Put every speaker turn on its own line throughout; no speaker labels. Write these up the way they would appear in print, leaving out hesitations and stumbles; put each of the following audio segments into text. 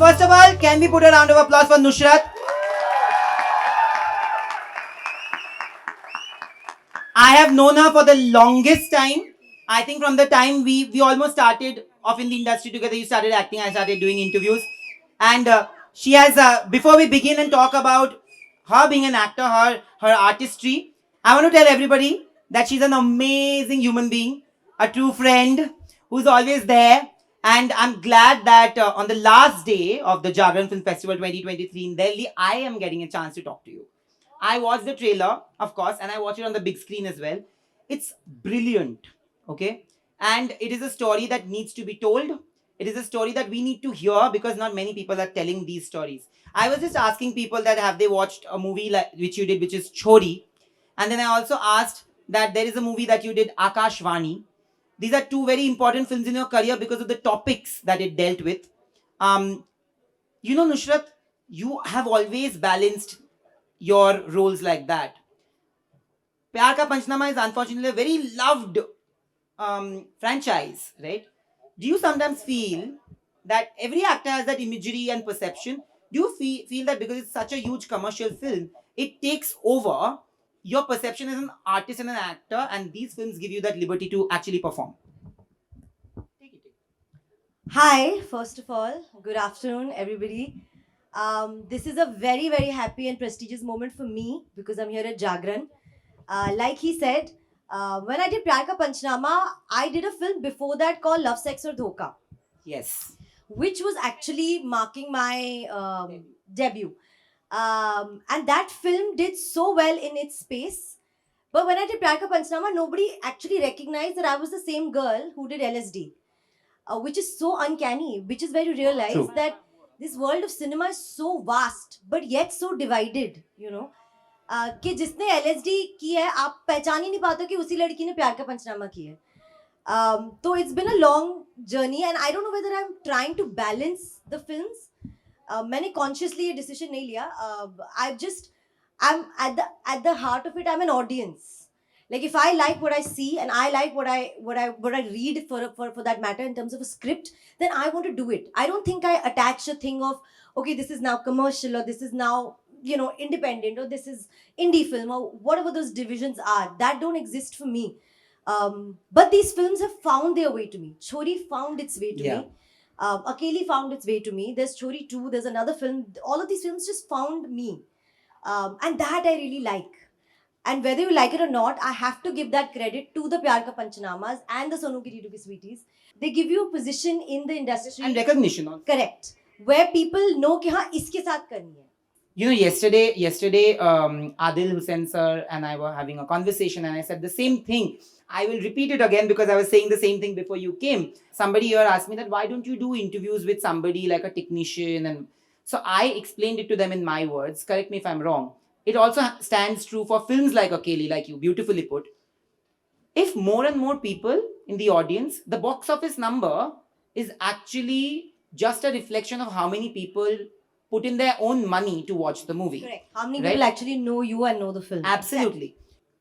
first of all, can we put a round of applause for Nusrat? I have known her for the longest time. I think from the time we almost started off in the industry together. You started acting, I started doing interviews. And she has, before we begin and talk about her being an actor, her artistry, I want to tell everybody that she's an amazing human being, a true friend who's always there. And I'm glad that on the last day of the Jagran Film Festival 2023 in Delhi, I am getting a chance to talk to you. I watched the trailer, of course, and I watched it on the big screen as well. It's brilliant, okay? And it is a story that needs to be told. It is a story that we need to hear because not many people are telling these stories. I was just asking people that have they watched a movie like which you did, which is Chori, and then I also asked that there is a movie that you did, Akashvani. These are two very important films in your career because of the topics that it dealt with. Um, Nusrat, you have always balanced your roles like that. Pyar Ka Panchnama is unfortunately a very loved franchise, right? Do you sometimes feel that every actor has that imagery and perception? Do you feel that because it's such a huge commercial film, it takes over your perception as an artist and an actor, and these films give you that liberty to actually perform? Take it.
Hi, first of all, good afternoon, everybody. This is a very, very happy and prestigious moment for me because I'm here at Jagran. Like he said, when I did Pyar Ka Panchnama, I did a film before that called Love, Sex or Dhoka,
Yes.
which was actually marking my debut. And that film did so well in its space. But when I did Pyar Ka Panchnama, nobody actually recognized that I was the same girl who did LSD, which is so uncanny, which is where you realize
True.
that this world of cinema is so vast but yet so divided, you know. कि जिसने LSD की है आप पहचान ही नहीं पाते हो कि उसी लड़की ने प्यार का पंचनामा की है. So it's been a long journey and I don't know whether I'm trying to balance the films. मैंने consciously ये decision नहीं लिया. I'm at the heart of it. I'm an audience. Like if I like what I see and I like what I read for that matter in terms of a script, then I want to do it. I don't think I attach a thing of okay, this is now commercial or this is now independent or this is indie film or whatever those divisions are. That don't exist for me. But these films have found their way to me. Chori found its way to me. Akeli found its way to me. There's Chori 2, there's another film. All of these films just found me. And that I really like. And whether you like it or not, I have to give that credit to the Pyar Ka Panchnamas and the Sonu Ki Ritu Ki Sweeties. They give you a position in the industry.
And recognition also.
Correct. Where people know कि हाँ इसके साथ करनी है.
Yesterday, Adil Hussain sir and I were having a conversation, and I said the same thing. I will repeat it again because I was saying the same thing before you came. Somebody here asked me that why don't you do interviews with somebody like a technician, and so I explained it to them in my words. Correct me if I'm wrong. It also stands true for films like Akeli, like you beautifully put. If more and more people in the audience, the box office number is actually just a reflection of how many people put in their own money to watch the movie.
Correct. How many
Right?
people actually know you and know the film?
Absolutely.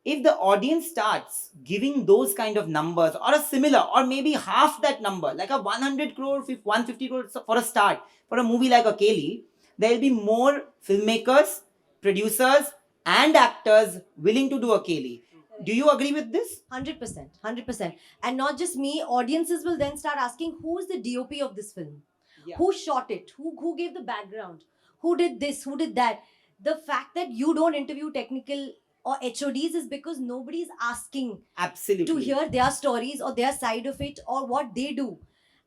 If the audience starts giving those kind of numbers or a similar or maybe half that number, like a 100 crore, 150 crore for a start, for a movie like Akeli, there will be more filmmakers, producers, and actors willing to do Akeli. Do you agree with this?
100%. 100%. And not just me, audiences will then start asking who's the DOP of this film?
Yeah.
Who shot it? Who gave the background? Who did this? Who did that? The fact that you don't interview technical or HODs is because nobody's asking
Absolutely.
to hear their stories or their side of it or what they do.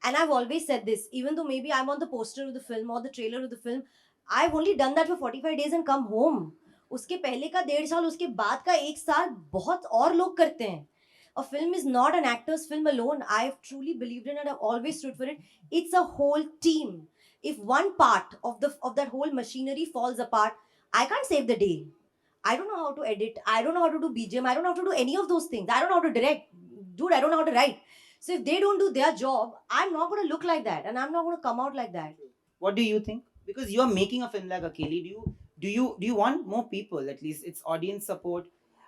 And I've always said this, even though maybe I'm on the poster of the film or the trailer of the film, I've only done that for 45 days and come home. उसके पहले का 1.5 साल उसके बाद का 1 साल बहुत और लोग करते हैं. A film is not an actor's film alone. I've truly believed in it. I've always stood for it. It's a whole team. If one part of that whole machinery falls apart, I can't save the day. I don't know how to edit. I don't know how to do BGM. I don't know how to do any of those things. I don't know how to direct. Dude, I don't know how to write. So if they don't do their job, I'm not going to look like that. And I'm not going to come out like that.
What do you think? Because you are making a film like Akeli, do you want more people? At least it's audience support.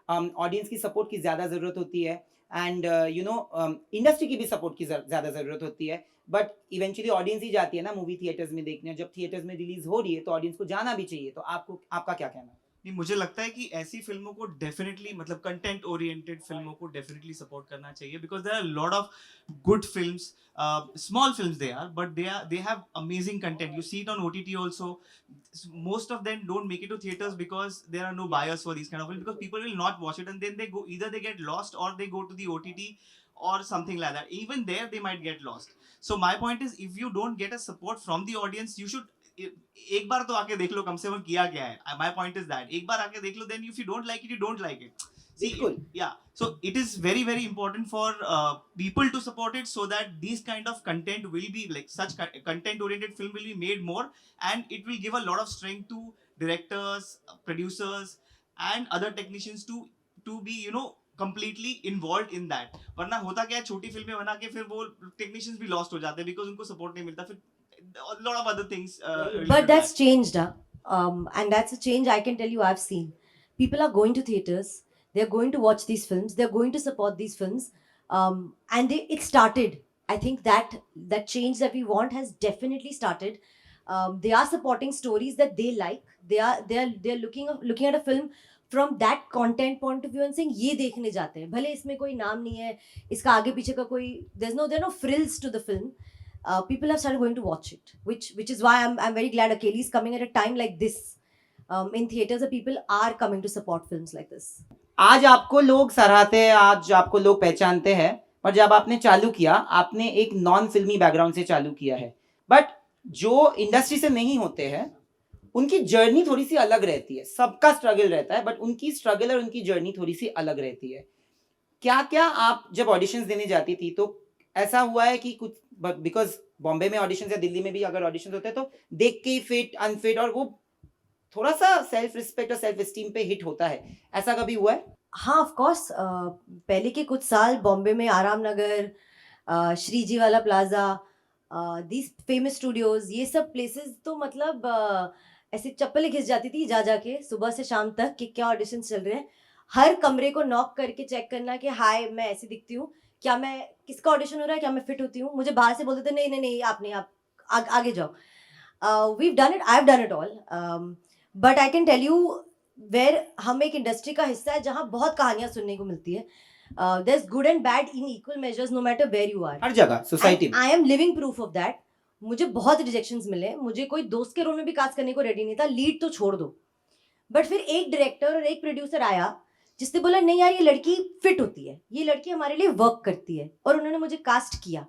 Audience की support की ज़्यादा ज़रूरत होती है. And industry की भी support की ज़्यादा ज़रूरत होती है, बट इवेंचुअली ऑडियंस ही जाती है ना मूवी थिएटर्स में देखने, और जब थिएटर्स में रिलीज हो रही है तो ऑडियंस को जाना भी चाहिए। तो आपका क्या कहना है?
नहीं, मुझे लगता है कि ऐसी फिल्मों को डेफिनेटली, मतलब कंटेंट ओरिएंटेड फिल्मों को डेफिनेटली सपोर्ट करना चाहिए, because there are lot of good films, small films they are, but they have amazing content. You see it on OTT also. Most of them don't make it to theaters because there are no buyers for these kind of films, because people will not watch it, and then they go, either they get lost or they go to the OTT or something like that. Even there they might get lost. So my point is, if you don't get a support from the audience, you should एक बार तो आके देख लो कम से कम किया क्या है. My point is that एक बार आके देख लो, then if you don't like it, you don't like it. See,
बिल्कुल।
yeah, so it is very very important for people to support it, so that these kind of content will be, like such content oriented film will be made more, and it will give a lot of strength to directors, producers and other technicians to be, you know, completely involved in that. वरना होता क्या है, छोटी फिल्में बना के फिर वो टेक्नीशियंस भी लॉस्ट हो जाते हैं because उनको सपोर्ट नहीं मिलता, फिर a lot of other things related
But
to
that's
that.
changed, huh? And that's a change I can tell you I've seen. People are going to theaters. They're going to watch these films. They're going to support these films. And it started. I think that change that we want has definitely started. They are supporting stories that they like. They're looking at a film from that content point of view and saying ये देखने जाते हैं. भले इसमें कोई नाम नहीं है, इसका आगे पीछे का कोई, there are no frills to the film. People have started going to watch it, which is why I'm very glad Akeli is coming at a time like this. In theaters, the people are coming to support films like this.
आज आपको लोग सराहते हैं, आज आपको लोग पहचानते हैं, पर जब आपने चालू किया, आपने एक नॉन फिल्मी बैकग्राउंड से चालू किया है, बट जो इंडस्ट्री से नहीं होते हैं उनकी जर्नी थोड़ी सी अलग रहती है। सबका स्ट्रगल रहता है, बट उनकी स्ट्रगल और उनकी जर्नी थोड़ी सी अलग रहती है। क्या क्या आप जब ऑडिशंस देने जाती थी तो ऐसा हुआ है कि कुछ, बिकॉज बॉम्बे में ऑडिशंस या दिल्ली में भी अगर ऑडिशंस होते हैं तो देख के ही फिट अनफिट, और वो थोड़ा सा सेल्फ रिस्पेक्ट और सेल्फ एस्टीम पे हिट होता है, ऐसा कभी हुआ है?
हाँ, ऑफ कोर्स। पहले के कुछ साल बॉम्बे में आराम नगर, श्रीजी वाला प्लाजा, दीज फेमस स्टूडियोज, ये सब प्लेसेस तो मतलब ऐसे चप्पलें घिस जाती थी जा जाके सुबह से शाम तक कि क्या ऑडिशन चल रहे हैं। हर कमरे को नॉक करके चेक करना कि हाय मैं ऐसी दिखती हूँ, क्या मैं, किसका ऑडिशन हो रहा है, क्या मैं फिट होती हूँ। मुझे बाहर से बोलते थे नहीं नहीं नहीं आप नहीं, आप आगे जाओ। We've done it, I have done it all, but I can tell you where हम एक इंडस्ट्री का हिस्सा है जहाँ बहुत कहानियां सुनने को मिलती है। There is good and bad in equal measures no matter where you are.
हर जगह सोसाइटी में
I am living proof of that. मुझे बहुत रिजेक्शंस मिले, मुझे कोई दोस्त के रोल में भी कास्ट करने को रेडी नहीं था, लीड तो छोड़ दो। बट फिर एक डायरेक्टर और एक प्रोड्यूसर आया जिसने बोला नहीं यार ये लड़की फिट होती है, ये लड़की हमारे लिए वर्क करती है, और उन्होंने मुझे कास्ट किया।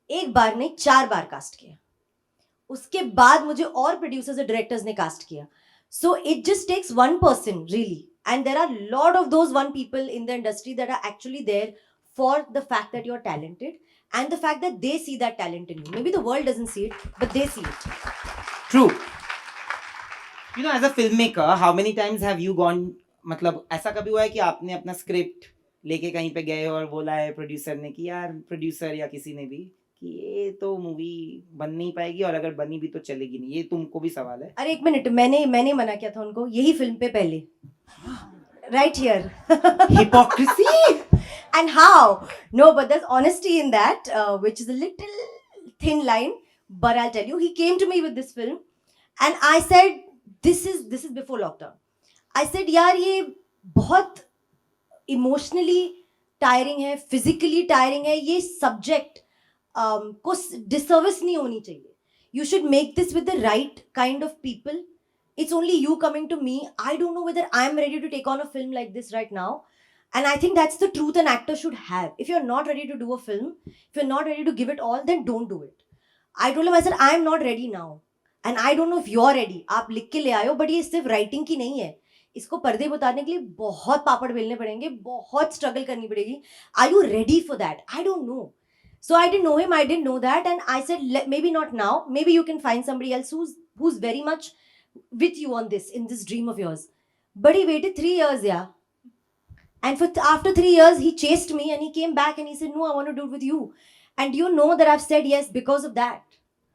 एक बार नहीं 4 बार कास्ट किया। उसके बाद मुझे और प्रोड्यूसर्स और डायरेक्टर्स ने कास्ट किया। So it just takes one person really, and there are lot of those one people in the industry that are actually there for the fact that you are talented and the fact that they see that talent in you. Maybe the world doesn't see it, but they see it.
True. You know, as a filmmaker, how many times have you gone, मतलब ऐसा कभी हुआ है कि आपने अपना script लेके कहीं पे गए और बोला है प्रोड्यूसर ने कि यार, प्रोड्यूसर या किसी ने भी कि ये तो मूवी बन नहीं पाएगी, और अगर बनी भी तो चलेगी नहीं? ये तुमको भी सवाल है।
अरे एक मिनट, मैंने मना किया था उनको यही फिल्म पे पहले, right here.
Hypocrisy.
And how? No, but there's honesty in that, which is a little thin line. But I'll tell you, he came to me with this film, and I said, this is before lockdown. I said, यार ये बहुत emotionally tiring है, physically tiring है, ये subject को disservice नहीं होनी चाहिए. You should make this with the right kind of people. It's only you coming to me. I don't know whether I'm ready to take on a film like this right now. And I think that's the truth an actor should have. If you're not ready to do a film, if you're not ready to give it all, then don't do it. I told him, I said, I am not ready now. And I don't know if you're ready. आप लिख के ले आए हो, but ये सिर्फ writing की नहीं है। इसको पर्दे पे उतारने के लिए बहुत पापड़ बेलने पड़ेंगे, बहुत स्ट्रगल करनी पड़ेगी। Are you ready for that? I don't know. So I didn't know him, I didn't know that, and I said, maybe not now. Maybe you can find somebody else who's very much with you on this, in this dream of yours. But he waited 3 years, yeah. And after 3 years, he chased me and he came back and he said, no, I want to do it with you. And you know that I've said yes because of that.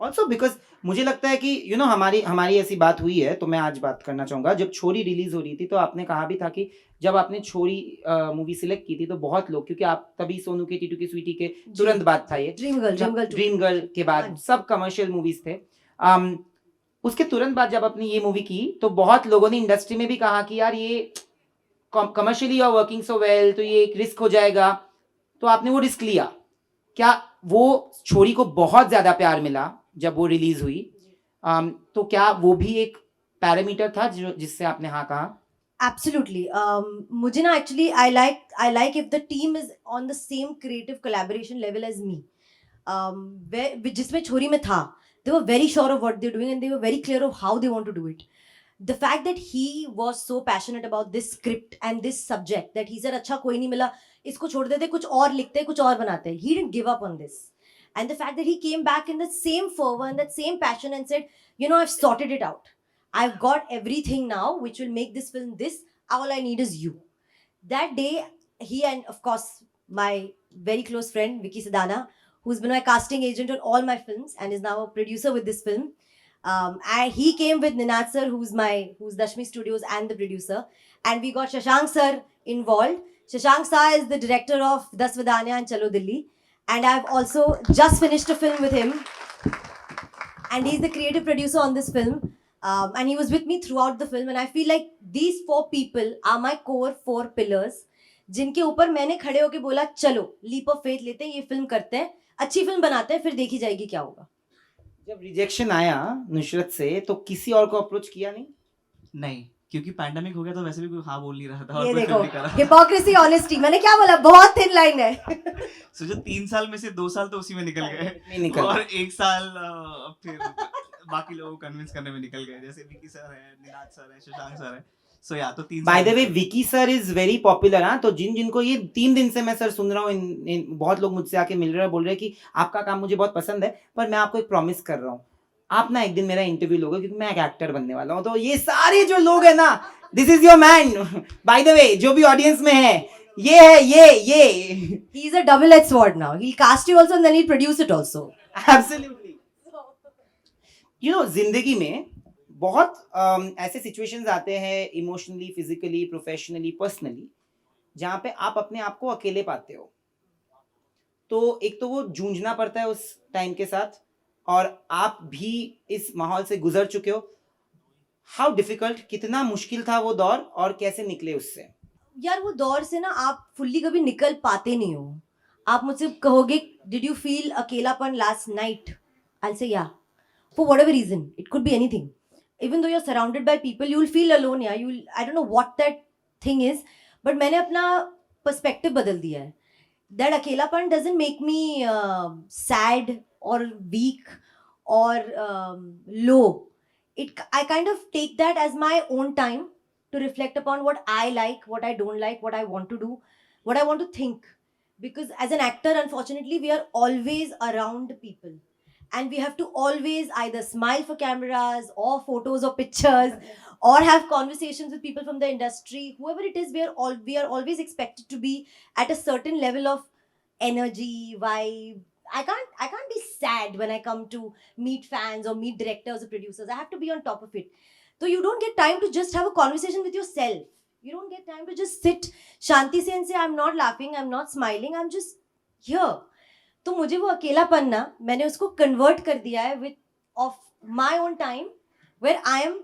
Also because मुझे लगता है कि you know हमारी हमारी ऐसी बात हुई है, तो मैं आज बात करना चाहूंगा। जब छोरी रिलीज हो रही थी तो आपने कहा भी था कि जब आपने छोरी मूवी सिलेक्ट की थी तो बहुत लोग, क्योंकि आप तभी सोनू के टीटू की स्वीटी के तुरंत बाद था ये
ड्रीम गर्ल
ड्रीम गर्ल के बाद
हाँ।
सब कमर्शियल मूवीज थे। उसके तुरंत बाद जब आपने ये मूवी की तो बहुत लोगों ने इंडस्ट्री में भी कहा कि यार ये commercially are working so well, तो ये एक रिस्क हो जाएगा, तो आपने वो रिस्क लिया। क्या वो छोरी को बहुत ज्यादा प्यार मिला जब वो रिलीज हुई, तो क्या वो भी एक पैरामीटर था जिससे आपने हाँ कहा?
Absolutely. मुझे ना actually I like if the team is on the same creative collaboration level as me. जिसमें छोरी में था, they were very sure of what they're doing and they were very clear of how they want to do it. The fact that he was so passionate about this script and this subject that he said अच्छा कोई नहीं मिला, इसको छोड़ देते, कुछ और लिखते, कुछ और बनाते. He didn't give up on this. And the fact that he came back in that same fervor and that same passion and said, you know, I've sorted it out. I've got everything now which will make this film this. All I need is you. That day, he and of course my very close friend Vicky Sidana, who's been my casting agent on all my films and is now a producer with this film. He came with Ninad sir, who's Dashmi Studios and the producer, and we got Shashank sir involved. Shashank sir is the director of Das Vidanya and Chalo Dilli, and I've also just finished a film with him, and he's the creative producer on this film. And he was with me throughout the film, and I feel like these 4 people are my core 4 pillars, जिनके ऊपर मैंने खड़े होके बोला चलो leap of faith लेते हैं, ये फिल्म करते हैं, अच्छी फिल्म बनाते हैं, फिर देखी जाएगी क्या होगा.
जब रिजेक्शन आया नुसरत से तो किसी और को अप्रोच किया नहीं?
नहीं, क्योंकि पैंडेमिक हो गया तो वैसे भी कोई हाँ बोल नहीं रहा था और
ये
कोई
देखो
film नहीं कर रहा था।
हिपोक्रेसी ऑनेस्टी, मैंने क्या बोला, बहुत थिन लाइन है.
सोचो 3 साल में से 2 साल तो उसी में निकल
नहीं
गए
निकल
और 1 साल फिर बाकी लोगों को कन्विंस करने में निकल गए, जैसे विकी सर है, निनाद सर है, शशांक सर है. सो या तो 3
by the way Vicky sir is very popular. हाँ, तो जिनको ये 3 दिन से मैं सर सुन रहा हूँ, बहुत लोग मुझसे आके मिल रहे हैं, बोल रहे हैं कि आपका काम मुझे बहुत पसंद है, पर मैं आपको एक प्रॉमिस कर रहा हूँ, आप ना एक दिन मेरा इंटरव्यू लोगे क्योंकि मैं एक एक्टर बनने वाला हूँ। तो ये सारे जो लोग हैं ना, this is your man. By the way जो भी ऑडियंस में है, ये है ये
He is a double-edged sword now. He'll cast you also and then he'll produce it also.
Absolutely. You know जिंदगी में बहुत ऐसे सिचुएशंस आते हैं, इमोशनली, फिजिकली, प्रोफेशनली, पर्सनली, जहाँ पे आप अपने आप को अकेले पाते हो। तो एक तो वो जूझना पड़ता है उस टाइम के साथ, और आप भी इस माहौल से गुजर चुके हो। हाउ डिफिकल्ट, कितना मुश्किल था वो दौर और कैसे निकले उससे?
यार वो दौर से ना आप फुल्ली कभी निकल पाते नहीं हो. आप मुझसे कहोगे डिड यू फील अकेलापन last night, I will say yeah, for whatever reason, it could be anything. Even though you are surrounded by people, you will feel alone. Yeah you, I don't know what that thing is, but मैंने अपना perspective बदल दिया है. That अकेलापन doesn't make me sad or weak or low. I kind of take that as my own time to reflect upon what I like, what I don't like, what I want to do, what I want to think. Because as an actor, unfortunately, we are always around people, and we have to always either smile for cameras or photos or pictures or have conversations with people from the industry. Whoever it is, we are always expected to be at a certain level of energy, vibe. I can't be sad when I come to meet fans or meet directors or producers. I have to be on top of it. So you don't get time to just have a conversation with yourself. You don't get time to just sit shanti se and say I'm not laughing, I'm not smiling, I'm just here. तो मुझे वो अकेलापन ना, मैंने उसको convert कर दिया है with of my own time where I am.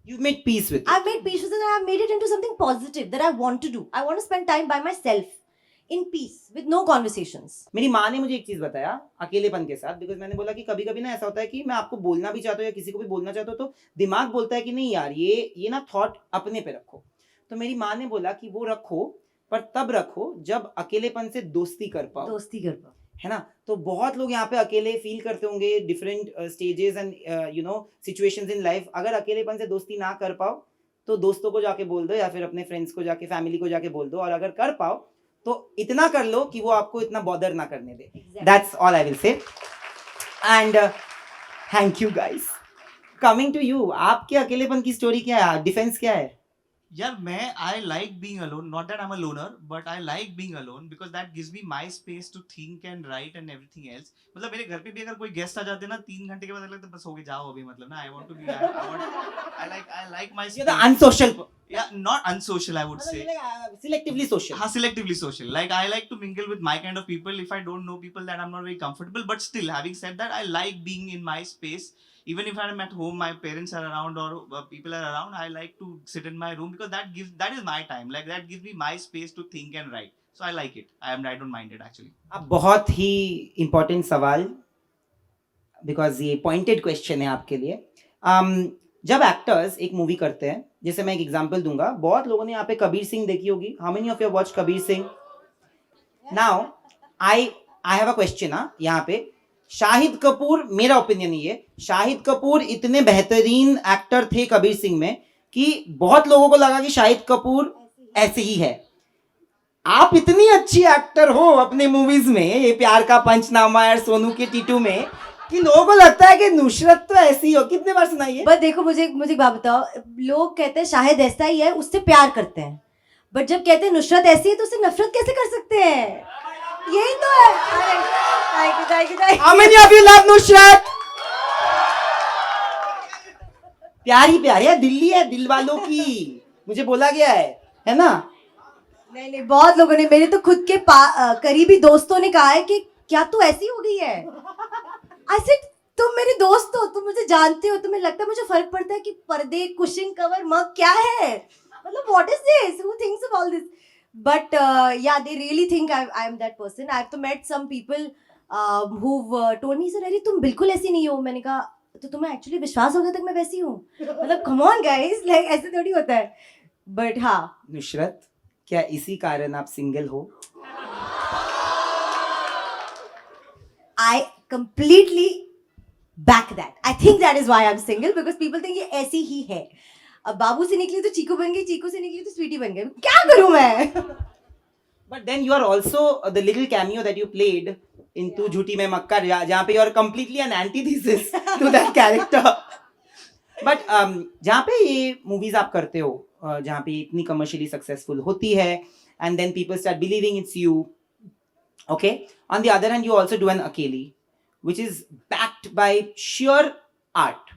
You've made peace with it.
I've made peace with it and I've made it into something positive that I want to do. I want to spend time by myself. In peace with no conversations.
मेरी माँ ने मुझे एक चीज बताया अकेलेपन के साथ, बिकॉज मैंने बोला कि कभी कभी ना ऐसा होता है कि मैं आपको बोलना भी चाहता हूँ या किसी को भी बोलना चाहता हूँ, तो दिमाग बोलता है कि नहीं यार ये ना थॉट अपने पे रखो। तो मेरी माँ ने बोला कि वो रखो, पर तब रखो जब अकेलेपन से दोस्ती कर पाओ, है ना। तो बहुत लोग यहाँ पे अकेले फील करते होंगे, different stages and you know situations in life. अगर अकेलेपन से दोस्ती ना कर पाओ तो दोस्तों को जाके बोल दो, या फिर अपने फ्रेंड्स को जाके, फैमिली को जाके बोल दो, और अगर कर पाओ तो इतना कर लो कि वो आपको इतना बॉदर ना करने दे. That's all I will say. And thank you guys. Coming to you, आपके अकेलेपन की स्टोरी क्या है? डिफेंस क्या है?
यार मैं I like being alone, not that I'm a loner, but I like being alone because that gives me my space to think and write and everything else. मतलब मेरे घर पे भी अगर कोई गेस्ट आ जाते हैं ना 3 घंटे के बाद लगता है बस हो गए जाओ अभी मतलब ना I want to be I like my
You're the
space.
unsocial.
Yeah, not unsocial I would
मतलब
say.
you're like, selectively social.
हाँ, selectively social. Like I like to mingle with my kind of people if I don't know people that I'm not very comfortable. But still, having said that, I like being in my space. Even if I'm at home, my parents are around or people are around. I like to sit in my room because that is my time. Like that gives me my space to think and write. So I like it. I don't mind it actually.
अब बहुत ही important सवाल, because ये pointed question है आपके लिए. जब actors एक movie करते हैं, जैसे मैं एक एग्जांपल दूंगा, बहुत लोगों ने यहाँ पे कबीर सिंह देखी होगी. How many of you watch Kabir Singh? Now I have a question. यहाँ पे शाहिद कपूर, मेरा ओपिनियन ये, शाहिद कपूर इतने बेहतरीन एक्टर थे कबीर सिंह में कि बहुत लोगों को लगा कि शाहिद कपूर ऐसे ही है. आप इतनी अच्छी एक्टर हो अपने मूवीज में, ये प्यार का पंचनामा और सोनू के टीटू में, कि लोगों को लगता है कि नुसरत तो ऐसी ही हो. कितने बार सुनाइए.
बट देखो मुझे एक बात बताओ, लोग कहते हैं शाहिद ऐसा ही है, उससे प्यार करते हैं, बट जब कहते हैं नुसरत ऐसी है तो उससे नफरत कैसे कर सकते हैं? यही तो है. Thank you.
How many of you love Nusrat? प्यार ही प्यार है, दिल्ली है दिल वालों की, मुझे बोला गया है ना?
नहीं, बहुत लोगों ने, मेरे तो खुद के करीबी दोस्तों ने कहा है कि क्या तू ऐसी हो गई है. I said, तुम मेरे दोस्त हो, तुम मुझे जानते हो, तुम्हें लगता है मुझे फर्क पड़ता है कि पर्दे, कुशन कवर, मग क्या है? मतलब what is this? Who thinks of all this? But yeah, they really think I am that person. I've to met some people who've told me, sir, अरे तुम बिल्कुल ऐसी नहीं हो. मैंने कहा तो तुम्हें एक्चुअली विश्वास हो गया तक मैं वैसी हूँ? मतलब come on guys, like ऐसे थोड़ी होता है. But हाँ,
नुसरत, क्या इसी कारण आप सिंगल हो?
I completely back that. I think that is why I'm single, because people think ये ऐसी ही है. अब बाबू से निकली तो चीकू बन गई, चीकू से निकली तो स्वीटी बन गई. क्या करूं मैं?
But then you are also the little cameo that you played into झूठी में मक्कार, जहाँ पे you are completely an antithesis to that character. But जहाँ पे ये movies आप करते हो, जहाँ पे इतनी commercially successful होती है, and then people start believing it's you. Okay. On the other hand, you also do an अकेली, which is backed by sheer art.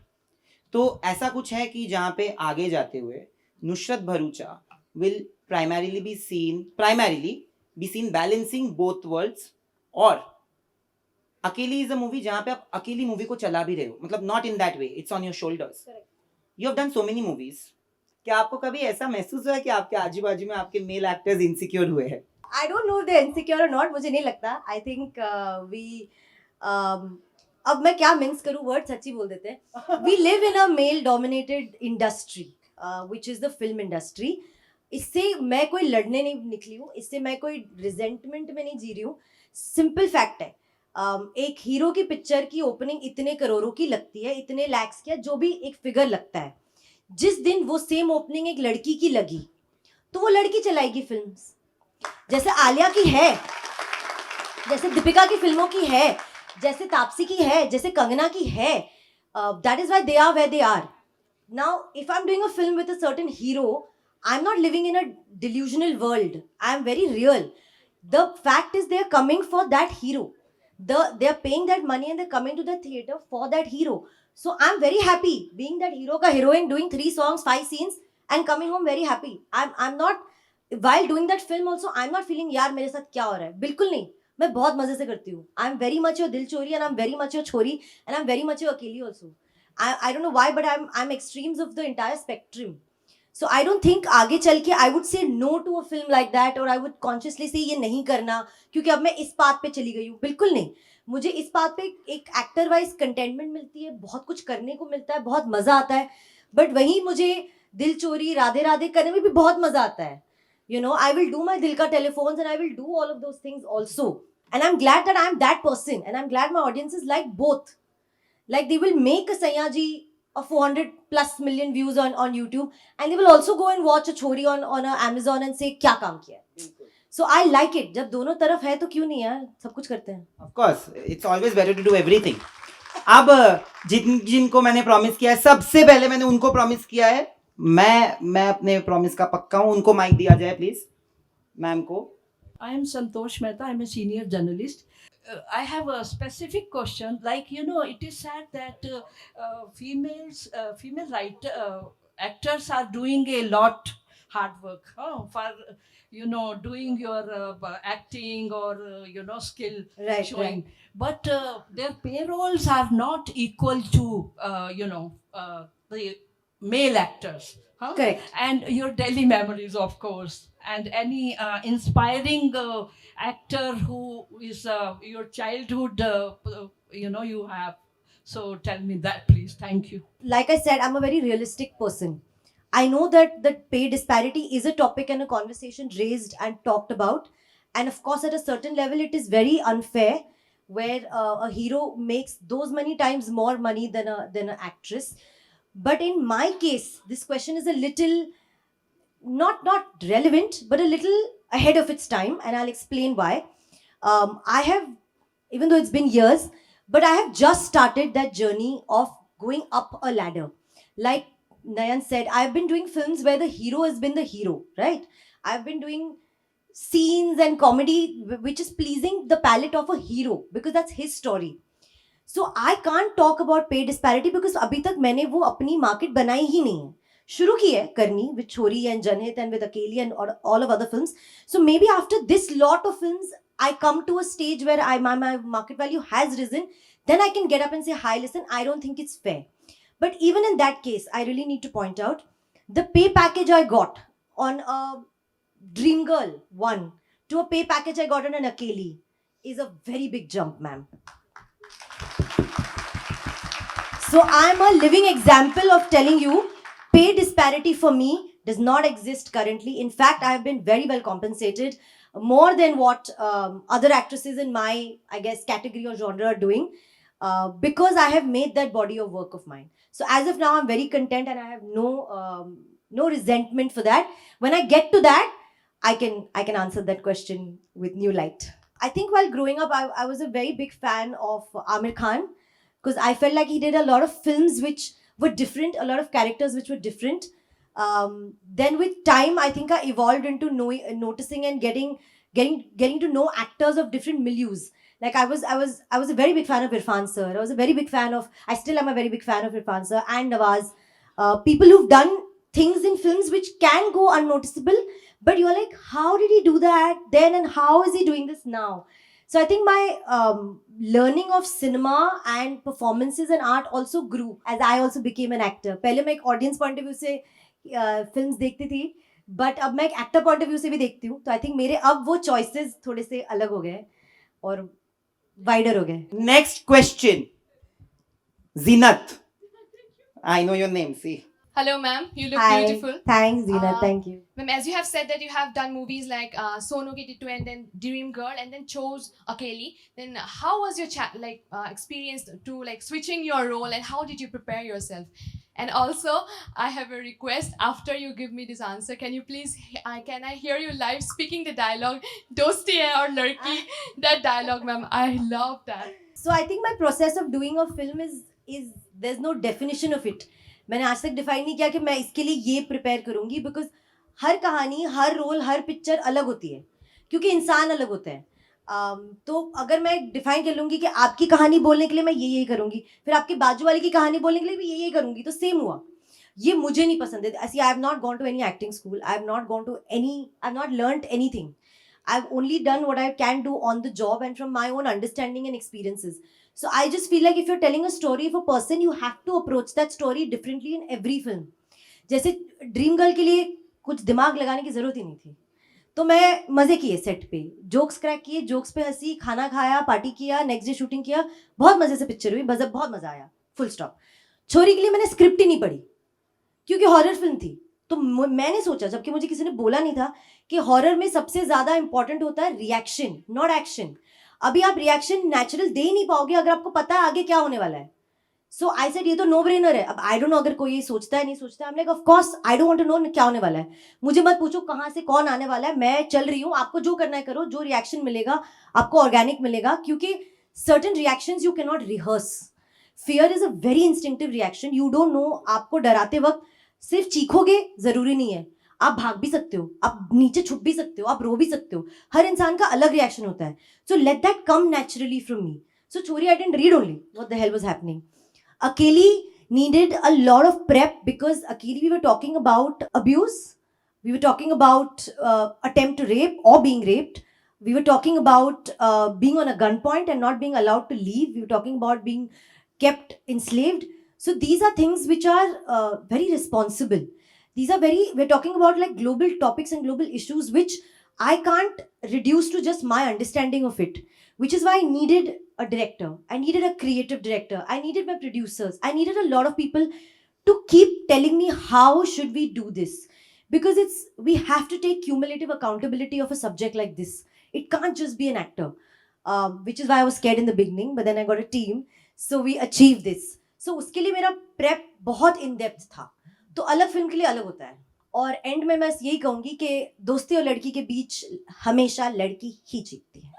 तो ऐसा कुछ है कि जहाँ पे आगे जाते हुए Nusrat Bharucha will primarily be seen balancing both worlds, और अकेली is a movie जहाँ पे आप अकेली मूवी को चला भी रहे हो, मतलब not in that way, it's on your shoulders.
Correct.
You have done so many movies. क्या आपको कभी ऐसा महसूस हुआ है कि आपके आजू बाजू में आपके मेल एक्टर्स इनसिक्योर हुए हैं?
I don't know if they're insecure or not. मुझे नहीं लगता. I think अब मैं क्या मिक्स करूँ, वर्ड सच्ची बोल देते हैं. We live in a male dominated industry, which is the film industry. इससे मैं कोई लड़ने नहीं निकली हूँ, इससे मैं कोई रिजेंटमेंट में नहीं जी रही हूँ. सिंपल फैक्ट है, एक हीरो की पिक्चर की ओपनिंग इतने करोड़ों की लगती है, इतने लैक्स की, जो भी एक फिगर लगता है. जिस दिन वो सेम ओपनिंग एक लड़की की लगी तो वो लड़की चलाएगी फिल्म्स. जैसे आलिया की है, जैसे दीपिका की फिल्मों की है, जैसे तापसी की है, जैसे कंगना की है. That is why they are where they are. Now if I am doing a film with a certain hero, I am not living in a delusional world. I am very real. The fact is they are coming for that hero. They are paying that money and they're coming to the theater for that hero. So I'm very happy being that hero ka heroine, doing 3 songs, 5 scenes and coming home very happy. I'm not, while doing that film also, I'm not feeling यार मेरे साथ क्या हो रहा है. बिल्कुल नहीं, मैं बहुत मजे से करती हूँ. I'm very much your दिल चोरी and I'm very much your छोरी and I'm very much your अकेली also. I don't know why, but I'm extremes of the entire spectrum. So I don't think आगे चल के I would say no to a film like that, or I would consciously say ये नहीं करना क्योंकि अब मैं इस पाथ पे चली गई हूँ. बिल्कुल नहीं. मुझे इस पाथ पे एक एक्टर वाइज कंटेनमेंट मिलती है, बहुत कुछ करने को मिलता है, बहुत मजा आता है. बट वहीं मुझे दिल चोरी, राधे राधे करने में भी बहुत मजा आता है. You know, I will do my दिल का telephones and I will do all of those things also. And I'm glad that I'm that person, and I'm glad my audiences like both. Like they will make a Sayaji of 400+ million views on YouTube, and they will also go and watch a chori on Amazon and say क्या काम किया है. So I like it. जब दोनों तरफ है तो क्यों नहीं यार, सब कुछ करते हैं.
Of course, it's always better to do everything. अब जिनको मैंने प्रॉमिस किया है, सबसे पहले मैंने उनको प्रॉमिस किया है मैं अपने प्रॉमिस का पक्का हूँ. उनको माइक दिया जाए प्लीज, मैम को.
I am Santosh Mehta. I'm a senior journalist. I have a specific question. Like, you know, it is sad that female actors are doing a lot hard work for, you know, doing your acting or, you know, skill
Right,
showing.
right.
But their payrolls are not equal to, you know, the male actors. Huh?
Correct.
And your daily memories, of course, and any inspiring actor who is your childhood, you know, you have. So tell me that, please. Thank you.
Like I said, I'm a very realistic person. I know that pay disparity is a topic and a conversation raised and talked about, and of course, at a certain level, it is very unfair where a hero makes those many times more money than an actress. But in my case, this question is a little not relevant, but a little ahead of its time, and I'll explain why. I have, even though it's been years, but I have just started that journey of going up a ladder. Like Nayan said, I've been doing films where the hero has been the hero, right? I've been doing scenes and comedy which is pleasing the palate of a hero because that's his story. So I can't talk about pay disparity because अभी तक मैंने वो अपनी market बनाई ही नहीं है. शुरू की है करनी with Chori and Janhit and with Akeli and all of other films. So maybe after this lot of films, I come to a stage where my market value has risen. Then I can get up and say, hi, listen, I don't think it's fair. But even in that case, I really need to point out the pay package I got on a Dream Girl 1 to a pay package I got on an Akeli is a very big jump, ma'am. So I'm a living example of telling you pay disparity for me does not exist currently. In fact, I have been very well compensated, more than what other actresses in my, I guess, category or genre are doing, because I have made that body of work of mine. So as of now, I'm very content and I have no resentment for that. When I get to that, I can answer that question with new light. I think while growing up, I was a very big fan of Amir Khan because I felt like he did a lot of films which were different, a lot of characters which were different. Then with time, I think I evolved into noticing and getting to know actors of different milieus. Like I was a very big fan of Irfan sir. I still am a very big fan of Irfan sir and Nawaz. People who've done things in films which can go unnoticeable, but you're like, how did he do that then and how is he doing this now? So I think my learning of cinema and performances and art also grew as I also became an actor. पहले मैं एक audience point of view से films देखती थी, but अब मैं एक actor point of view से भी देखती हूँ. तो I think मेरे अब वो choices थोड़े से अलग हो गए और wider हो गए.
Next question. Zinat. I know your name, see.
Hello, ma'am. You look
Hi.
beautiful.
Thanks, Zina.
Uh,
Thank you.
Ma'am, as you have said that you have done movies like Sonu Ki Tittu and then Dream Girl and then chose Akeli, then how was your experience to like switching your role and how did you prepare yourself? And also, I have a request. After you give me this answer, can you please, can I hear you live speaking the dialogue, Dosti hai or Larki? That dialogue, ma'am. I love that.
So I think my process of doing a film is there's no definition of it. मैंने आज तक define नहीं किया कि मैं इसके लिए ये प्रिपेयर करूंगी बिकॉज हर कहानी, हर रोल, हर पिक्चर अलग होती है क्योंकि इंसान अलग होते हैं. तो अगर मैं डिफाइन कर लूंगी कि आपकी कहानी बोलने के लिए मैं यही करूंगी, फिर आपके बाजू वाले की कहानी बोलने के लिए भी यही करूंगी, तो सेम हुआ. ये मुझे नहीं पसंद है. ऐसी I have not gone to any acting school, I have not learned anything. I've only done what I can do on the job and from my own understanding and experiences. So I just feel like if you're telling a story of a person, you have to approach that story differently in every film. जैसे dream girl के लिए कुछ दिमाग लगाने की जरूरत ही नहीं थी, तो मैं मजे किए सेट पे, जोक्स क्रैक किए, जोक्स पे हंसी, खाना खाया, पार्टी किया, नेक्स्ट डे शूटिंग किया, बहुत मजे से पिक्चर हुई, बहुत मजा आया, फुल स्टॉप. छोरी के लिए मैंने स्क्रिप्ट ही नहीं पढ़ी क्योंकि हॉरर फिल्म थी. तो मैंने सोचा, जबकि मुझे किसी ने बोला नहीं था, कि हॉरर में सबसे ज्यादा इंपॉर्टेंट होता है रिएक्शन, नॉट एक्शन. अभी आप रिएक्शन नेचुरल दे ही नहीं पाओगे अगर आपको पता है आगे क्या होने वाला है. सो आई सेड ये तो नो ब्रेनर है. अब आई डोंट नो अगर कोई ये सोचता है नहीं सोचता है, I am like of course I don't want to know क्या होने वाला है. मुझे मत पूछो कहाँ से कौन आने वाला है, मैं चल रही हूँ, आपको जो करना है करो, जो रिएक्शन मिलेगा आपको ऑर्गेनिक मिलेगा, क्योंकि certain reactions you can not rehearse. Fear is a very instinctive reaction. You don't know, आपको डराते वक्त सिर्फ चीखोगे जरूरी नहीं है, आप भाग भी सकते हो, आप नीचे छुप भी सकते हो, आप रो भी सकते हो. हर इंसान का अलग रिएक्शन होता है. So let that come naturally from me. So छोरी, I didn't read only what the hell was happening. Akeli needed a lot of prep because Akeli, we were talking about abuse, we were talking about attempt to rape or being raped, we were talking about being on a gunpoint and not being allowed to leave, we were talking about being kept enslaved. So these are things which are very responsible. These are very, we're talking about like global topics and global issues which I can't reduce to just my understanding of it, which is why I needed a director, I needed a creative director, I needed my producers, I needed a lot of people to keep telling me how should we do this, because it's, we have to take cumulative accountability of a subject like this. It can't just be an actor, which is why I was scared in the beginning, but then I got a team, so we achieved this. So उसके लिए मेरा prep बहुत in depth था. तो अलग film के लिए अलग होता है. और एंड में मैं यही कहूंगी कि दोस्ती और लड़की के बीच हमेशा लड़की ही जीतती है.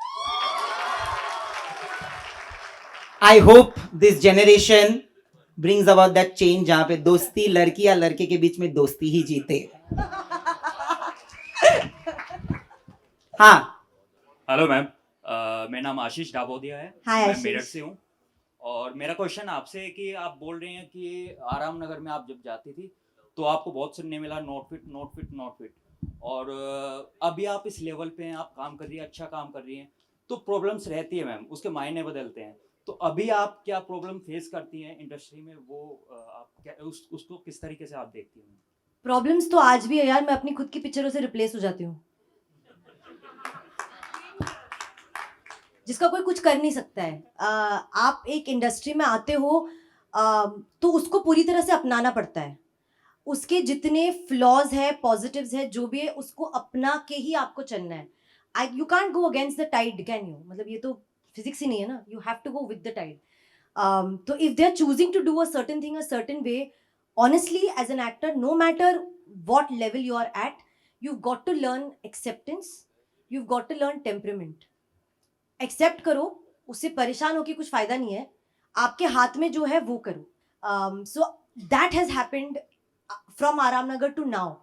I hope this generation brings about that change जहाँ पे दोस्ती लड़की या लड़के के बीच में दोस्ती ही जीते. हाँ.
हेलो मैम, मेरा नाम आशीष डाबोदिया है.
Hi,
मैं
आशीष.
मेरठ से हूँ और मेरा क्वेश्चन आपसे है कि आप बोल रहे हैं कि आराम नगर में आप जब जाती थी तो आपको बहुत सुनने मिला not fit not fit not fit, और अभी आप इस लेवल पे हैं, आप काम कर रही हैं, अच्छा काम कर रही हैं, तो प्रॉब्लम्स रहती है मैम, उसके मायने बदलते हैं. तो अभी आप क्या प्रॉब्लम फेस करती हैं इंडस्ट्री में, वो आप क्या उसको किस तरीके से आप देखती हैं?
प्रॉब्लम्स तो आज भी है यार, मैं अपनी खुद की पिक्चरों से रिप्लेस हो जाती हूँ, जिसका कोई कुछ कर नहीं सकता है. आप एक इंडस्ट्री में आते हो तो उसको पूरी तरह से अपनाना पड़ता है. उसके जितने फ्लॉज है, पॉजिटिव्स है, जो भी है, उसको अपना के ही आपको चलना है. You can't go against the tide, can you? मतलब ये तो फिजिक्स ही नहीं है ना. You have to go with the tide. तो if they are choosing to do a certain thing a certain way, honestly, as an actor, no matter what level you are at, you've got to learn acceptance, you've got to learn temperament. Accept करो, उससे परेशान होकर कुछ फायदा नहीं है, आपके हाथ में जो है वो करो. So that has happened from Aram Nagar to now.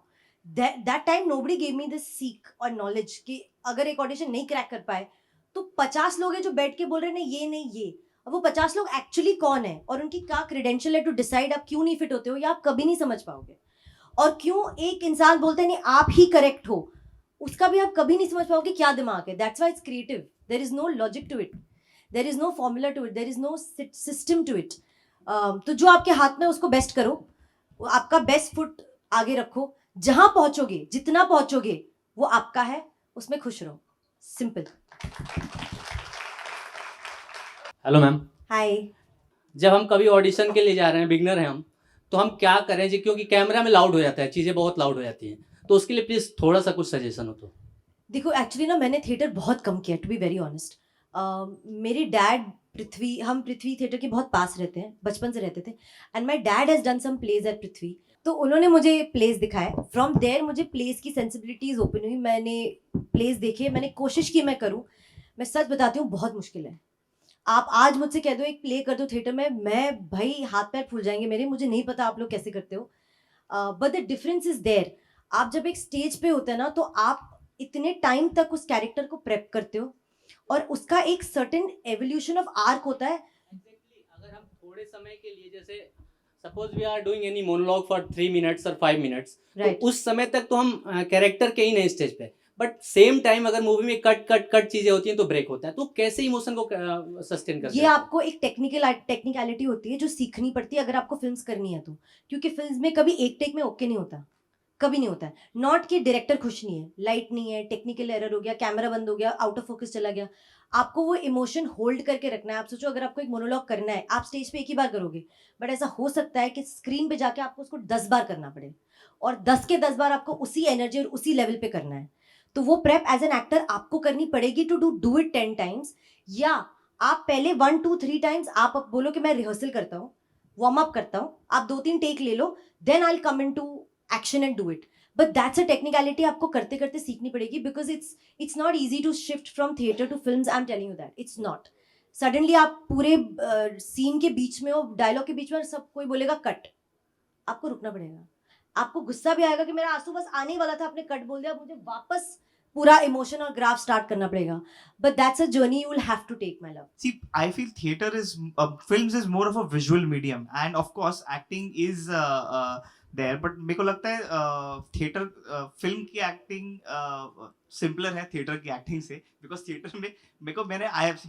That time nobody gave me this seek और नॉलेज कि अगर एक ऑडिशन नहीं क्रैक कर पाए तो 50 लोग हैं जो बैठ के बोल रहे हैं नहीं ये नहीं ये. अब वो 50 लोग एक्चुअली कौन है और उनकी क्या क्रेडेंशियल है टू डिसाइड आप क्यों नहीं फिट होते हो, या आप कभी नहीं समझ पाओगे. और क्यों एक इंसान बोलते हैं नहीं आप ही करेक्ट हो, उसका भी आप कभी नहीं समझ पाओगे क्या दिमाग है. That's why it's creative. There is no logic to it, there is no formula to it, there is no system to it. तो जो आपके हाथ में उसको बेस्ट करो, आपका बेस्ट फुट आगे रखो, जहां पहुंचोगे, जितना पहुंचोगे वो आपका है, उसमें खुश रहो. सिंपल.
Hello ma'am.
हाय.
जब हम कभी ऑडिशन के लिए जा रहे हैं, बिगनर हैं हम, तो हम क्या करें जी, क्योंकि कैमरा में लाउड हो जाता है, चीज़ें बहुत लाउड हो जाती हैं, तो उसके लिए प्लीज़ थोड़ा सा कुछ सजेशन हो तो.
देखो एक्चुअली ना मैंने थिएटर बहुत कम किया, टू बी वेरी ऑनेस्ट. मेरे डैड पृथ्वी, हम पृथ्वी थिएटर के बहुत पास रहते हैं, बचपन से रहते थे, and my dad has done some plays at Prithvi. तो उन्होंने मुझे प्लेस दिखाए, फ्रॉम देयर मुझे प्लेस की सेंसिबिलिटीज़ ओपन हुई, मैंने प्लेस देखे, मैंने कोशिश की मैं करूँ. मैं सच बताती हूँ बहुत मुश्किल है. आप आज मुझसे कह दो एक प्ले कर दो थिएटर में, मैं भाई हाथ पैर फूल जाएंगे मेरे, मुझे नहीं पता आप लोग कैसे करते हो. But the difference is there. आप जब एक स्टेज पे होते हैं ना, तो आप इतने टाइम तक उस कैरेक्टर को प्रेप करते हो और उसका एक सर्टेन एवोल्यूशन ऑफ आर्क होता है.
अगर हम थोड़े समय के लिए, जैसे suppose we are doing any monologue for 3 minutes और 5 मिनट्स,
Right.
तो उस समय तक तो हम कैरेक्टर के ही नहीं स्टेज पे, बट सेम टाइम अगर मूवी में कट चीजें होती हैं तो ब्रेक होता है, तो कैसे इमोशन को सस्टेन करते
ये आपको एक टेक्निकलिटी होती है जो सीखनी पड़ती है अगर आपको फिल्म्स करनी है तो, क्योंकि फिल्म्स में कभी एक टेक में ओके नहीं होता, कभी नहीं होता है. नॉट कि डायरेक्टर खुश नहीं है, लाइट नहीं है, टेक्निकल एरर हो गया, कैमरा बंद हो गया, आउट ऑफ फोकस चला गया, आपको वो इमोशन होल्ड करके रखना है. आप सोचो अगर आपको एक मोनोलॉग करना है, आप स्टेज पे एक ही बार करोगे, बट ऐसा हो सकता है कि स्क्रीन पे जाके आपको उसको 10 बार करना पड़े, और 10 के 10 बार आपको उसी एनर्जी और उसी लेवल पे करना है. तो वो प्रेप एज एन एक्टर आपको करनी पड़ेगी टू डू इट 10 टाइम्स. या आप पहले 1 2 3 टाइम्स आप बोलो कि मैं रिहर्सल करता हूँ, वार्म अप करता हूँ, आप 2-3 टेक ले लो, then I will come into action and do it. But that's a technicality आपको करते करते सीखनी पड़ेगी, because it's not easy to shift from theatre to films. I am telling you that it's not. Suddenly आप पूरे scene के बीच में हो, डायलॉग के बीच में सब कोई बोलेगा कट, आपको रुकना पड़ेगा. आपको गुस्सा भी आएगा कि मेरा आंसू बस आने ही वाला था, आपने कट बोल दिया, अब मुझे वापस पूरा इमोशन और ग्राफ स्टार्ट करना पड़ेगा. But that's a journey you will have to take, my love.
See, I feel theater is films is more of a visual medium, and of course acting is there. But मेरे को लगता है theatre film की acting simpler है theatre की acting से, because theatre में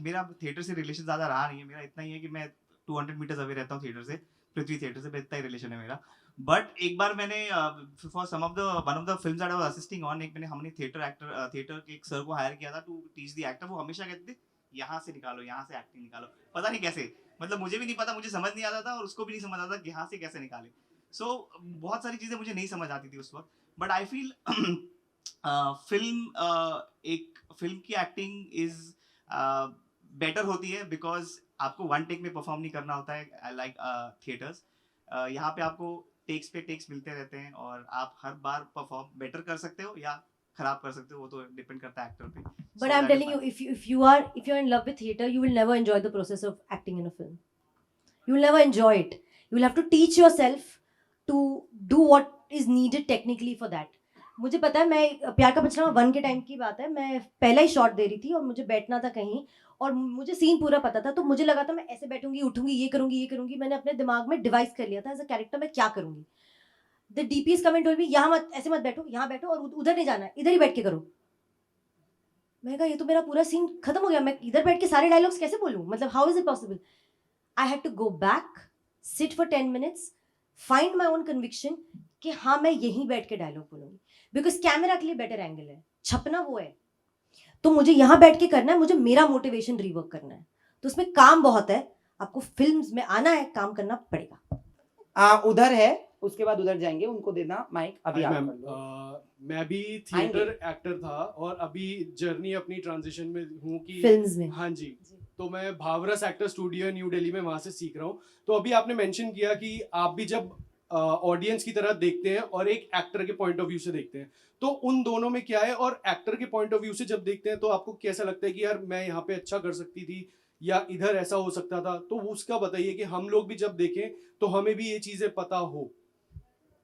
मेरा थिएटर से रिलेशन ज़्यादा रहा नहीं है. मेरा इतना ही है कि मैं 200 मीटर्स अवे रहता हूँ थिएटर से, पृथ्वी थिएटर से, इतना ही रिलेशन है मेरा. बट एक बार मैंने for one of the films that I was assisting on, हमने थिएटर के एक सर को हायर किया था टू टीच द एक्टर. वो हमेशा कहते थे यहाँ से निकालो, यहाँ से एक्टिंग निकालो. पता नहीं कैसे, मतलब मुझे भी नहीं पता, मुझे समझ नहीं आता था और उसको भी नहीं समझ आता कि यहाँ से कैसे निकाले. सो बहुत सारी चीज़ें मुझे नहीं समझ आती थी उस वक्त. बट आई फील फिल्म की एक्टिंग इज बेटर होती है बिकॉज आपको वन टेक में परफॉर्म नहीं करना होता है लाइक थिएटर्स. यहाँ पे आपको टेक्स पे टेक्स मिलते रहते हैं और आप हर बार परफॉर्म बेटर कर सकते हो या खराब कर सकते हो, वो तो डिपेंड करता है एक्टर पे.
But I'm telling you, if you're in love with theater, you will never enjoy the process of acting in a film. You will never enjoy it. You will have to teach yourself to do what is needed technically for that. मुझे पता है, मैं प्यार का पंचनामा 1 के time की बात है, मैं पहला ही शॉट दे रही थी और मुझे बैठना था कहीं और मुझे सीन पूरा पता था, तो मुझे लगा था मैं ऐसे बैठूंगी, उठूंगी, ये करूंगी. मैंने अपने दिमाग में डिवाइस कर लिया था एज अ कैरेक्टर मैं क्या करूंगी. The DPS comment told me यहाँ मत, ऐसे मत बैठो, यहाँ बैठो और उधर नहीं जाना है, इधर ही बैठ के करो. मैं कहा ये तो मेरा पूरा सीन खत्म हो गया, मैं इधर बैठ के सारे डायलॉग्स कैसे बोलूँ, मतलब how is it possible. I had to go back, sit for 10 minutes, find my own conviction कि हाँ मैं यहीं बैठ के डायलॉग बोलूंगी, बिकॉज कैमरा के लिए बेटर एंगल है, छपना वो है, तो मुझे यहाँ बैठ के करना है, मुझे मेरा मोटिवेशन रिवर्क करना है. तो उसमें काम बहुत है, आपको फिल्म्स में आना है, काम करना पड़ेगा.
उधर है, उसके बाद उधर जाएंगे, उनको देना माइक. अभी आप कर लो.
मैं भी थिएटर एक्टर था और अभी जर्नी अपनी ट्रांजिशन में हूँ कि
फिल्म्स में.
हाँ जी, तो मैं भावरस एक्टर स्टूडियो न्यू दिल्ली में वहाँ से सीख रहा हूँ. तो अभी आपने मेंशन किया कि आप भी जब ऑडियंस की तरह देखते हैं और एक एक्टर के पॉइंट ऑफ व्यू से देखते हैं, तो उन दोनों में क्या है, और एक्टर के पॉइंट ऑफ व्यू से जब देखते हैं तो आपको कैसा लगता है कि यार मैं यहाँ पे अच्छा कर सकती थी या इधर ऐसा हो सकता था, तो उसका बताइए कि हम लोग भी जब देखें तो हमें भी ये चीजें पता हो.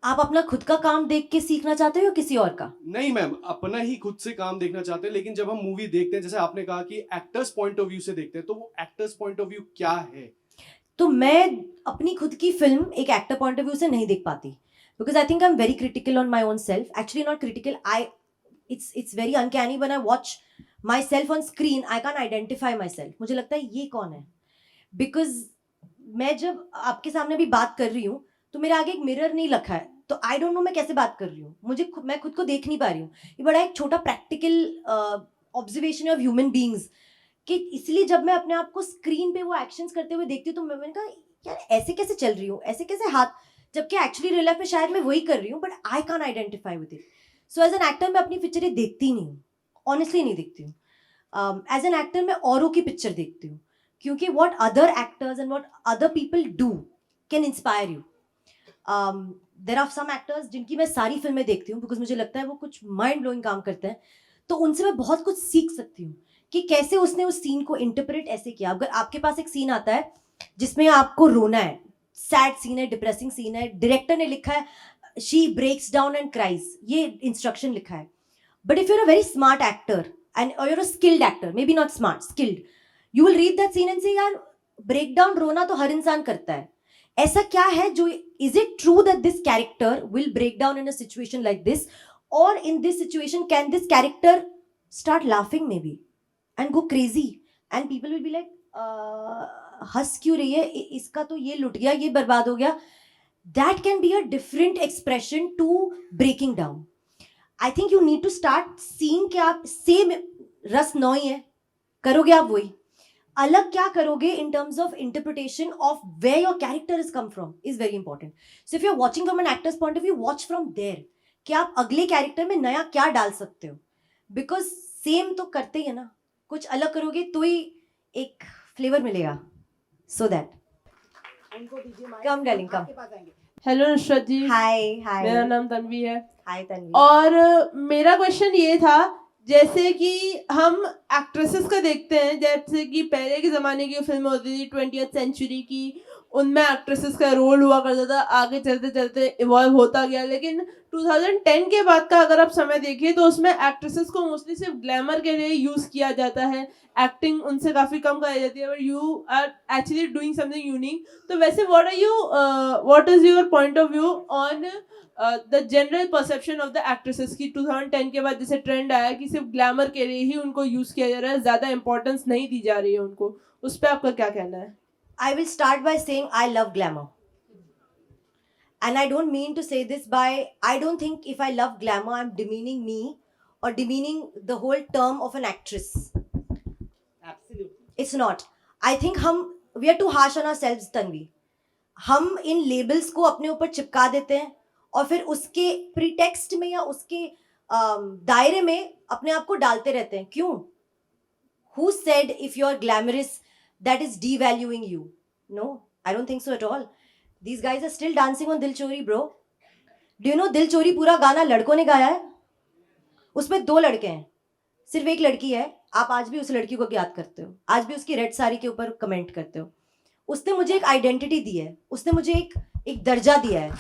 आप अपना खुद का काम देख के सीखना चाहते हो या किसी और का?
नहीं मैम, अपना ही खुद से काम देखना चाहते हैं, लेकिन जब हम मूवी देखते हैं, जैसे आपने कहा कि एक्टर्स पॉइंट ऑफ व्यू से देखते हैं, तो वो एक्टर्स पॉइंट ऑफ व्यू क्या है?
तो मैं अपनी खुद की फिल्म एक एक्टर पॉइंट ऑफ व्यू से नहीं देख पाती, because I think I am very critical on my own self. Actually not critical, it's very uncanny when I watch myself on screen, I can't identify myself. मुझे लगता है ये कौन है, बिकॉज मैं जब आपके सामने भी बात कर रही हूँ तो मेरे आगे एक मिरर नहीं रखा है, तो आई डोंट नो मैं कैसे बात कर रही हूँ, मैं खुद को देख नहीं पा रही हूँ. ये बड़ा एक छोटा practical observation of human beings कि इसलिए जब मैं अपने आप को स्क्रीन पे वो एक्शंस करते हुए देखती हूँ तो मैंने कहा यार ऐसे कैसे चल रही हूँ, ऐसे कैसे हाथ, जबकि एक्चुअली रियल लाइफ में शायद मैं वही कर रही हूँ, but I can identify with it. So as an actor मैं अपनी पिक्चरें देखती नहीं हूँ, ऑनेस्टली नहीं देखती हूँ. एज एन एक्टर मैं औरों की पिक्चर देखती हूँ, क्योंकि what other actors and what other people do can inspire you. There are some actors जिनकी मैं सारी फिल्में देखती हूँ बिकॉज मुझे लगता है वो कुछ माइंड ब्लोइंग काम करते हैं, तो उनसे मैं बहुत कुछ सीख सकती हूँ कि कैसे उसने उस सीन को इंटरप्रेट ऐसे किया. अगर आपके पास एक सीन आता है जिसमें आपको रोना है, सैड सीन है, डिप्रेसिंग सीन है, डायरेक्टर ने लिखा है she breaks down and cries, ये इंस्ट्रक्शन लिखा है. But if you're a very smart actor and or you're a skilled actor, maybe not smart, skilled, you will read that scene and say यार break down, रोना तो हर इंसान करता है, ऐसा क्या है जो, is it true that this character will break down in a situation like this, or in this situation can this character start laughing maybe and go crazy and people will be like हंस क्यों रही है, इसका तो ये लुट गया, ये बर्बाद हो गया. That can be a different expression to breaking down. I think you need to start seeing कि आप same रस नौ ही है, करोगे आप वही, अलग क्या करोगे in terms of interpretation of where your character has come from is very important. So if you're watching from an actor's point of view, watch from there कि आप अगले कैरेक्टर में नया क्या डाल सकते हो, because same तो करते ही है ना, कुछ अलग करोगे तो ही एक फ्लेवर मिलेगा. So that. Come darling, come.
Hello Nusrat ji.
Hi.
मेरा नाम तन्वी है.
हाय तन्वी.
और मेरा क्वेश्चन ये था, जैसे कि हम एक्ट्रेसेस का देखते हैं, जैसे कि पहले के ज़माने की फिल्म होती थी 20th सेंचुरी की, उनमें एक्ट्रेसेस का रोल हुआ करता था, आगे चलते चलते इवॉल्व होता गया। लेकिन 2010 के बाद का अगर आप समय देखिए तो उसमें एक्ट्रेसेस को मोस्टली सिर्फ ग्लैमर के लिए यूज़ किया जाता है, एक्टिंग उनसे काफ़ी कम कराई जाती है, but you are actually doing something unique. तो वैसे what is your point of view on the general perception of the actresses की 2010 के बाद जैसे ट्रेंड आया कि सिर्फ ग्लैमर के लिए ही उनको यूज़ किया जा रहा है, ज़्यादा इंपॉर्टेंस नहीं दी जा रही है उनको, उस पर आपका क्या कहना है?
I will start by saying I love glamour. And I don't mean to say this I don't think if I love glamour, I'm demeaning me or demeaning the whole term of an actress.
Absolutely.
It's not. I think we are too harsh on ourselves, Tanvi. हम इन labels को अपने ऊपर चिपका देते हैं और फिर उसके प्रीटेक्स्ट में या उसके दायरे में अपने आप को डालते रहते हैं। क्यों? Who said if you're glamorous that is devaluing you? No, I don't think so at all. These guys are still dancing on Dil Chori, bro. Do you know Dil Chori पूरा गाना लड़कों ने गाया है? उसमें 2 लड़के हैं, सिर्फ एक लड़की है। आप आज भी उस लड़की को याद करते हो, आज भी उसकी रेड साड़ी के ऊपर कमेंट करते हो। उसने मुझे एक आइडेंटिटी दी है, उसने मुझे एक दर्जा दिया है।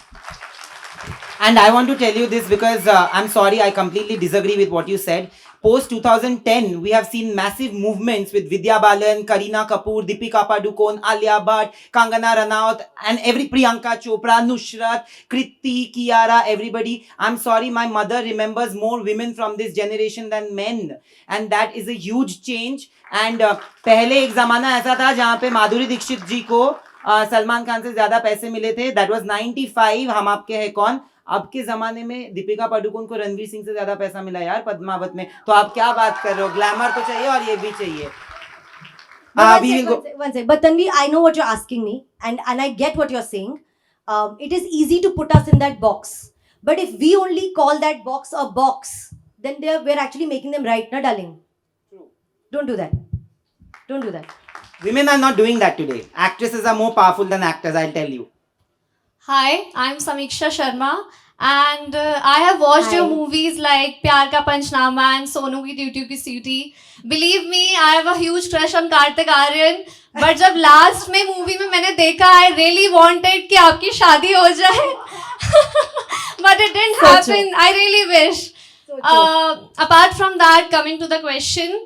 And I want to tell you this because I'm sorry, I completely disagree with what you said. Post 2010, we have seen massive movements with Vidya Balan, Kareena Kapoor, Deepika Padukone, Alia Bhatt, Kangana Ranaut, and Priyanka Chopra, Nusrat, Kriti, Kiara, everybody. I'm sorry, my mother remembers more women from this generation than men, and that is a huge change. And पहले एक जमाना ऐसा था जहाँ पे माधुरी दीक्षित जी को सलमान खान से ज्यादा पैसे मिले थे। That was 95, हम आपके हैं कौन। अब के जमाने में दीपिका पादुकोण को रणवीर सिंह से ज्यादा पैसा मिला यार पद्मावत में। तो आप क्या बात कर रहे हो? ग्लैमर तो चाहिए और ये भी चाहिए।
One sec. But Tanvi, I know what you're asking me, and I get what you're saying. It is easy to put us in that box, but if we only call that box a box, then we're actually making them right, na darling?
True.
Don't do that. Don't do that.
Women are not doing that today. Actresses are more powerful than actors, I'll tell you.
Hi, I'm Samiksha Sharma, and I have watched your
Hi.
movies like Pyar Ka Panchnama and Sonu Ki Duty Ki Suti. Believe me, I have a huge crush on Kartik Aaryan. But जब last में movie में मैंने देखा, I really wanted कि आपकी शादी हो जाए. But it didn't
So
happen.
true.
I really wish.
So true.
Apart from that, coming to the question,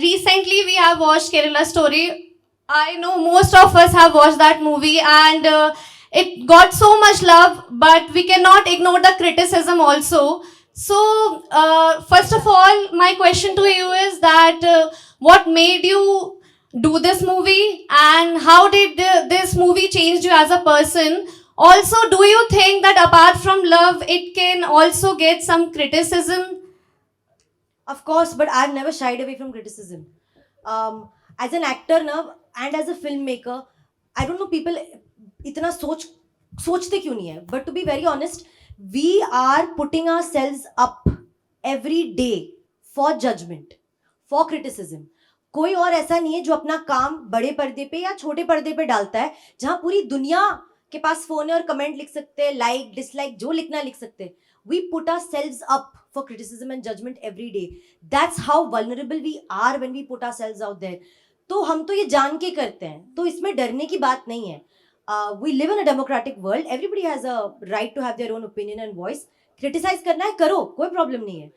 recently we have watched Kerala Story. I know most of us have watched that movie, and it got so much love, but we cannot ignore the criticism also. So, first of all, my question to you is that what made you do this movie, and how did this movie change you as a person? Also, do you think that apart from love, it can also get some criticism?
Of course, but I've never shied away from criticism. As an actor now and as a filmmaker, I don't know people इतना सोचते क्यों नहीं है, but to be very honest, we are putting ourselves up every day for judgment, for criticism. कोई और ऐसा नहीं है जो अपना काम बड़े पर्दे पे या छोटे पर्दे पे डालता है, जहां पूरी दुनिया के पास फोन है और कमेंट लिख सकते हैं, लाइक डिसलाइक जो लिखना लिख सकते हैं. We put ourselves up for criticism and judgment every day. That's how vulnerable we are when we put ourselves out there. तो हम तो ये जान के करते हैं, तो इसमें डरने की बात नहीं है. We live in a democratic world. Everybody has a right to have their own opinion and voice. Criticize करना है करो, कोई प्रॉब्लम नहीं है.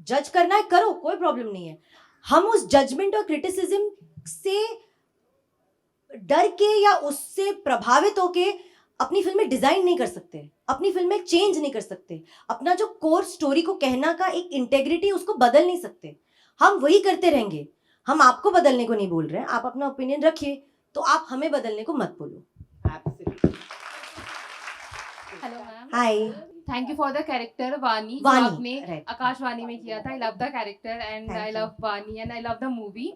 जज करना है करो, कोई प्रॉब्लम नहीं है. हम उस जजमेंट और क्रिटिसिज्म से डर के या उससे प्रभावित होके अपनी फिल्में डिजाइन नहीं कर सकते, अपनी फिल्में चेंज नहीं कर सकते, अपना जो कोर स्टोरी को कहना का एक इंटेग्रिटी उसको बदल नहीं सकते. हम वही करते रहेंगे. हम आपको बदलने को नहीं बोल रहे हैं, आप अपना ओपिनियन रखिए, तो आप हमें बदलने को मत बोलो.
Hello, ma'am.
Hi.
Thank you for the character Vani, जो
वानी,
आपने
right.
आकाशवाणी में किया था. I love the character and
Thank
I
you.
love Vani and I love the movie.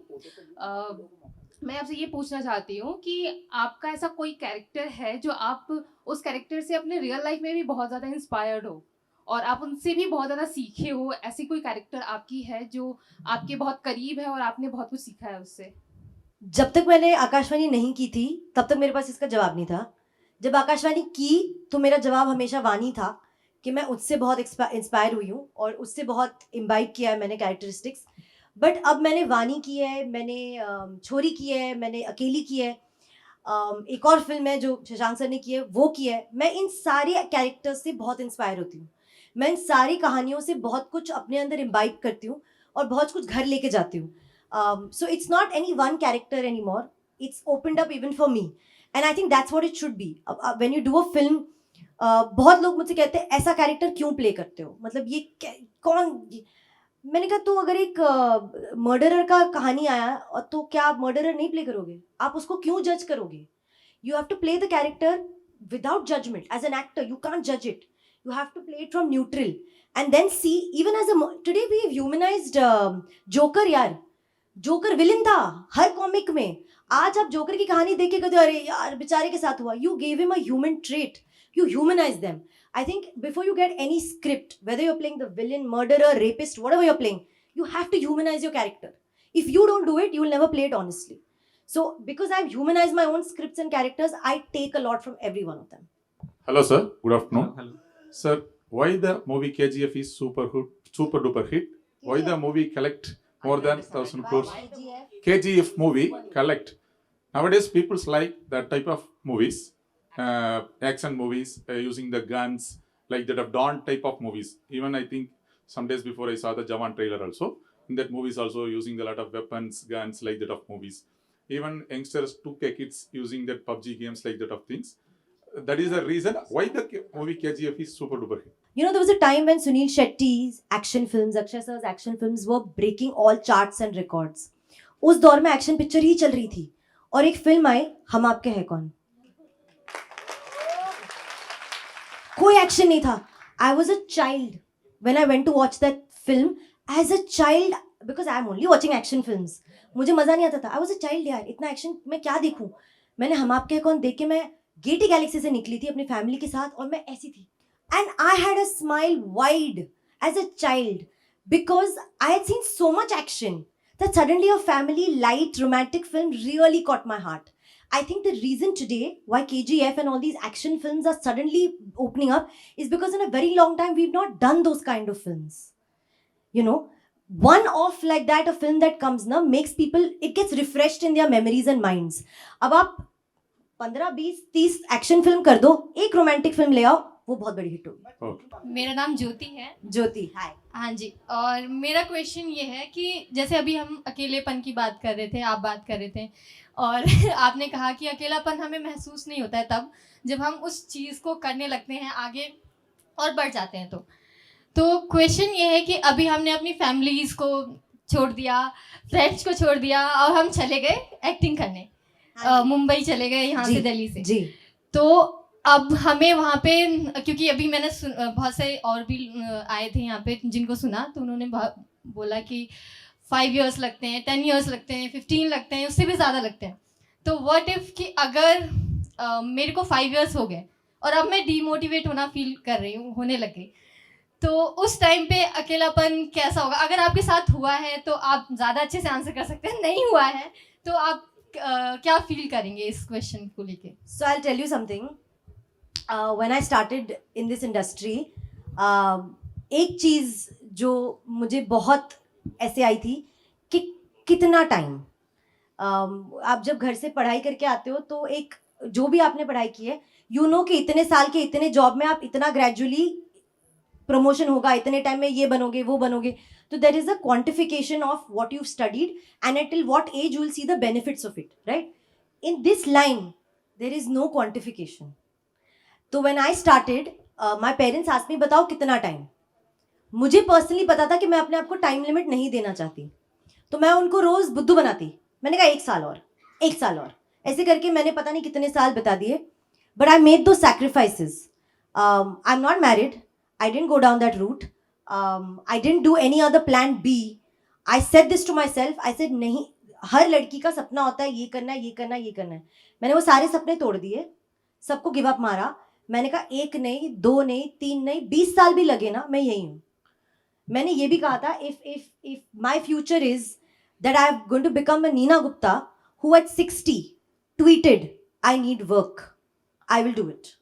मैं आपसे ये पूछना चाहती हूँ कि आपका ऐसा कोई कैरेक्टर है जो आप उस कैरेक्टर से अपने रियल लाइफ में भी बहुत ज़्यादा इंस्पायर्ड हो और आप उनसे भी बहुत ज़्यादा सीखे हो? ऐसी कोई कैरेक्टर आपकी है जो आपके बहुत करीब है और आपने बहुत कुछ सीखा है उससे?
जब तक मैंने आकाशवाणी नहीं की थी तब तक मेरे पास इसका जवाब नहीं था. जब आकाशवाणी की तो मेरा जवाब हमेशा वानी था कि मैं उससे बहुत इंस्पायर हुई हूँ और उससे बहुत इम्बाइब किया है मैंने कैरेक्टरिस्टिक्स. बट अब मैंने वानी की है, मैंने छोरी की है, मैंने अकेली की है. एक और फिल्म है जो शशांक सर ने की है, वो की है. मैं इन सारी कैरेक्टर्स से बहुत इंस्पायर होती हूँ. मैं इन सारी कहानियों से बहुत कुछ अपने अंदर इम्बाइब करती हूँ और बहुत कुछ घर लेके जाती हूँ. So it's not any one character any more, it's opened up even for me, and I think that's what it should be. When you do a film, बहुत लोग मुझसे कहते हैं ऐसा कैरेक्टर क्यों प्ले करते हो, मतलब ये कौन. मैंने कहा तो अगर एक मर्डरर का कहानी आया तो क्या आप मर्डरर नहीं प्ले करोगे? आप उसको क्यों जज करोगे? You have to play the character without judgement. As an actor you can't जज it, you have to play it from neutral and then see. Even as today we have humanized Joker. यार joker villain था हर comic में. आज आप joker की कहानी देख के कहते हो अरे यार बेचारे के साथ हुआ. You gave him a human trait, you humanize them. I think before you get any script, whether you're playing the villain, murderer, rapist, whatever you're playing, you have to humanize your character. If you don't do it, you will never play it honestly. So because I've humanized my own scripts and characters, I take a lot from every one of them.
Hello sir, good afternoon.
Hello.
Sir, why the movie KGF is super duper hit? Why the movie collect more than 1,000 crores? KGF movie collect. Nowadays people like that type of movies, action movies, using the guns, like that of Dawn type of movies. Even I think some days before I saw the Jawan trailer also. In that movies also using a lot of weapons, guns, like that of movies. Even youngsters, 2K kids using that PUBG games, like that of things. That is the reason why the movie KGF is super duper hit.
You know, there was a time when Sunil Shetty's action films, Akshay sir's action films were breaking all charts and records. उस दौर में action picture ही चल रही थी और एक film आई हम आपके हैं कौन. कोई एक्शन नहीं था. I was a child when I went to watch that film. As a child, because I am only watching action films, मुझे मजा नहीं आता था. I was a child यार, इतना एक्शन मैं क्या देखूं. मैंने हम आपके हैं कौन देख के मैं गेटी गैलेक्सी से निकली थी अपनी फैमिली के साथ और मैं ऐसी थी. And I had a smile wide as a child because I had seen so much action that suddenly a family light romantic film really caught my heart. I think the reason today why KGF and all these action films are suddenly opening up is because in a very long time we've not done those kind of films. You know, one off like that, a film that comes now makes people, it gets refreshed in their memories and minds. अब आप 15, 20, 30 action film कर दो, एक romantic film ले आओ, वो बहुत बड़ी हिट होगी.
मेरा नाम ज्योति है.
ज्योति, हाय.
हाँ जी. और मेरा क्वेश्चन ये है कि जैसे अभी हम अकेलेपन की बात कर रहे थे, आप बात कर रहे थे और आपने कहा कि अकेलापन हमें महसूस नहीं होता है तब जब हम उस चीज़ को करने लगते हैं आगे और बढ़ जाते हैं. तो क्वेश्चन ये है कि अभी हमने अपनी फैमिलीज़ को छोड़ दिया, फ्रेंड्स को छोड़ दिया और हम चले गए एक्टिंग करने. मुंबई चले गए यहाँ से, दिल्ली से जी. तो अब हमें वहाँ पे, क्योंकि अभी मैंने बहुत से और भी आए थे यहाँ पे जिनको सुना तो उन्होंने बोला कि 5 years लगते हैं, 10 years लगते हैं, 15 लगते हैं, उससे भी ज़्यादा लगते हैं. तो व्हाट इफ़ कि अगर मेरे को 5 years हो गए और अब मैं डीमोटिवेट होने लग गई, तो उस टाइम पे अकेलापन कैसा होगा? अगर आपके साथ हुआ है तो आप ज़्यादा अच्छे से आंसर कर सकते हैं, नहीं हुआ है तो आप क्या फील करेंगे इस क्वेश्चन को लेके?
So I tell you something. When I started in this industry, एक चीज़ जो मुझे बहुत ऐसे आई थी कि कितना टाइम, आप जब घर से पढ़ाई करके आते हो तो एक जो भी आपने पढ़ाई की है, यू नो कि इतने साल के इतने जॉब में आप इतना ग्रेजुअली प्रमोशन होगा, इतने टाइम में ये बनोगे वो बनोगे. So there is a quantification of what you've studied and until what age you will see the benefits of it, right? In this line, there is no quantification. So when I started, my parents asked me, बताओ कितना time. मुझे personally पता था कि मैं अपने आप को टाइम लिमिट नहीं देना चाहती, तो मैं उनको रोज़ बुद्धू बनाती. मैंने कहा 1 साल और, 1 साल और, ऐसे करके मैंने पता नहीं कितने साल बता दिए. बट आई मेड दो sacrifices. I am not married, I didn't go down that route. I didn't do any other plan B. I said this to myself. I said नहीं, हर लड़की का सपना होता है ये करना है, ये करना है, ये करना है. मैंने वो सारे सपने तोड़ दिए, सबको गिव अप मारा. मैंने कहा 1 नहीं, 2 नहीं, 3 नहीं, 20 साल भी लगे ना, मैं यही हूँ. मैंने ये भी कहा था, if my future is that I'm going to become a Neena Gupta who at 60 tweeted I need work, I will do it.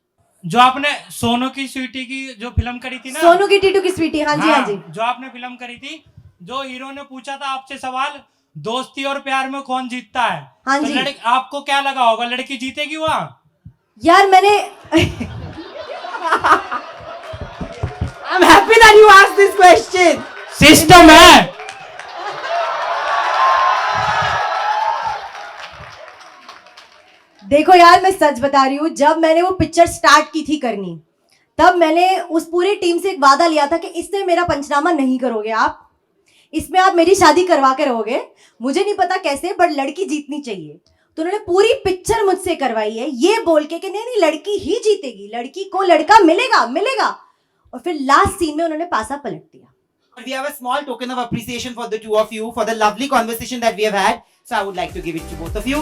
जो आपने सोनू की स्वीटी की जो फिल्म करी थी ना,
सोनू की टीटू की स्वीटी, हाँ जी, हाँ जी,
जो आपने फिल्म करी थी, जो हीरो ने पूछा था आपसे सवाल, दोस्ती और प्यार में कौन जीतता है?
हाँ
तो
जी।
आपको क्या लगा होगा, लड़की जीतेगी वहां?
यार मैंने
I'm happy that you asked this question.
System है।
देखो यार, मैं सच बता रही हूँ, जब मैंने वो पिक्चर स्टार्ट की थी करनी, तब मैंने उस पूरी टीम से एक वादा लिया था कि इसमें मेरा पंचनामा नहीं करोगे आप, इसमें आप मेरी शादी करवा के रहोगे। मुझे नहीं पता कैसे, बट लड़की जीतनी चाहिए। तो उन्होंने पूरी पिक्चर मुझसे करवाई है ये बोल के कि नहीं नहीं, लड़की ही जीतेगी, लड़की को लड़का मिलेगा मिलेगा। और फिर लास्ट सीन में उन्होंने पासा पलट दिया।
We have a small token of appreciation for the two of you for the lovely conversation that we have had. So I would like to give it to both of you.